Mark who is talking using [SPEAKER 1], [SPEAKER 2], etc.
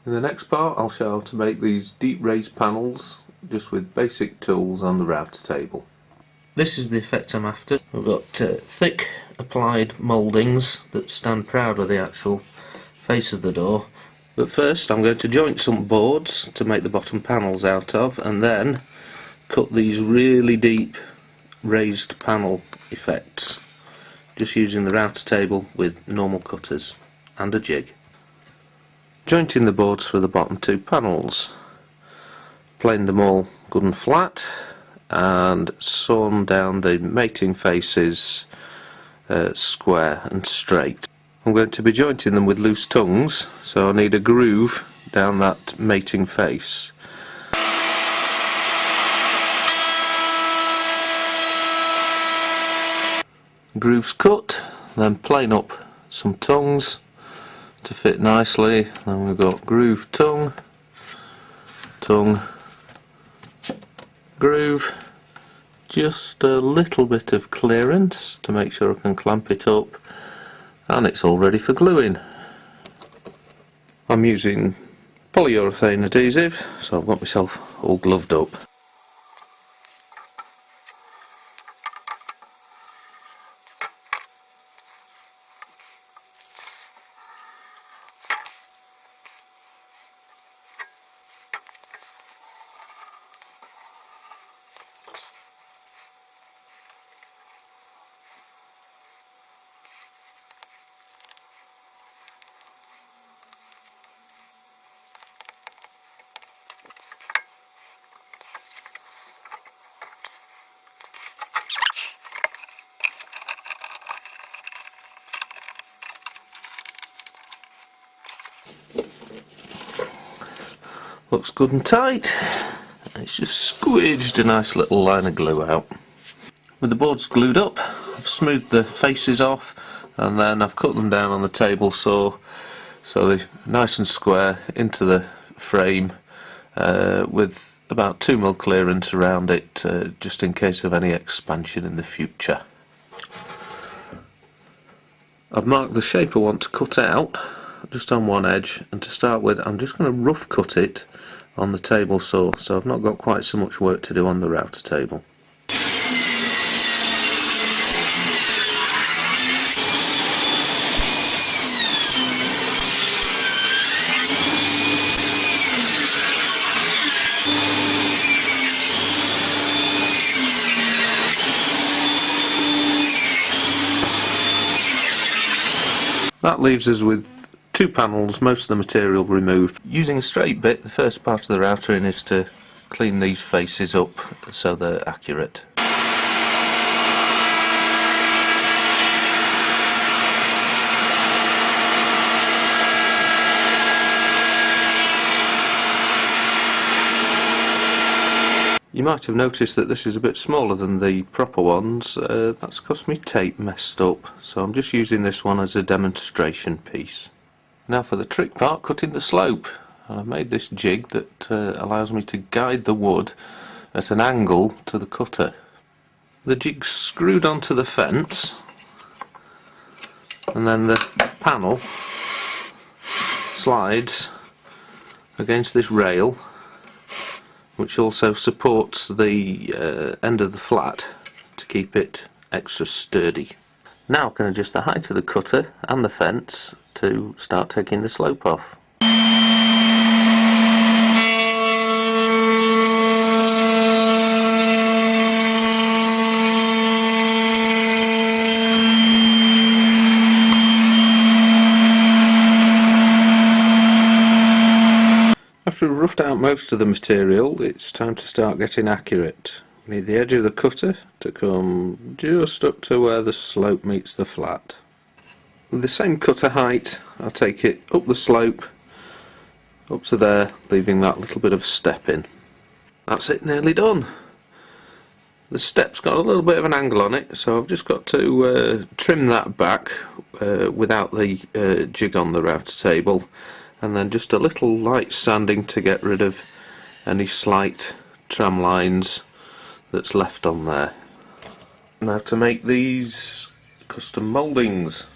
[SPEAKER 1] In the next part I'll show how to make these deep raised panels just with basic tools on the router table. This is the effect I'm after. We've got thick applied mouldings that stand proud of the actual face of the door. But first I'm going to joint some boards to make the bottom panels out of, and then cut these really deep raised panel effects just using the router table with normal cutters and a jig. Jointing the boards for the bottom two panels, planed them all good and flat and sawn down the mating faces square and straight. I'm going to be jointing them with loose tongues, so I need a groove down that mating face. Grooves cut, then plane up some tongues to fit nicely. Then we've got groove, tongue, tongue, groove, just a little bit of clearance to make sure I can clamp it up, and it's all ready for gluing. I'm using polyurethane adhesive, so I've got myself all gloved up. Looks good and tight. It's just squidged a nice little line of glue out. With the boards glued up, I've smoothed the faces off, and then I've cut them down on the table saw so they're nice and square into the frame, with about 2mm clearance around it, just in case of any expansion in the future. I've marked the shape I want to cut out just on one edge, and to start with I'm just going to rough cut it on the table saw, so I've not got quite so much work to do on the router table. That leaves us with two panels, most of the material removed. Using a straight bit, the first part of the routering is to clean these faces up so they're accurate. You might have noticed that this is a bit smaller than the proper ones. That's because my tape messed up, so I'm just using this one as a demonstration piece. Now for the trick part, cutting the slope. And I've made this jig that allows me to guide the wood at an angle to the cutter. The jig's screwed onto the fence, and then the panel slides against this rail, which also supports the end of the flat to keep it extra sturdy. Now I can adjust the height of the cutter and the fence to start taking the slope off. After we've roughed out most of the material, it's time to start getting accurate. We need the edge of the cutter to come just up to where the slope meets the flat. With the same cutter height, I'll take it up the slope, up to there, leaving that little bit of a step in. That's it, nearly done. The step's got a little bit of an angle on it, so I've just got to trim that back without the jig on the router table, and then just a little light sanding to get rid of any slight tram lines that's left on there. Now to make these custom mouldings.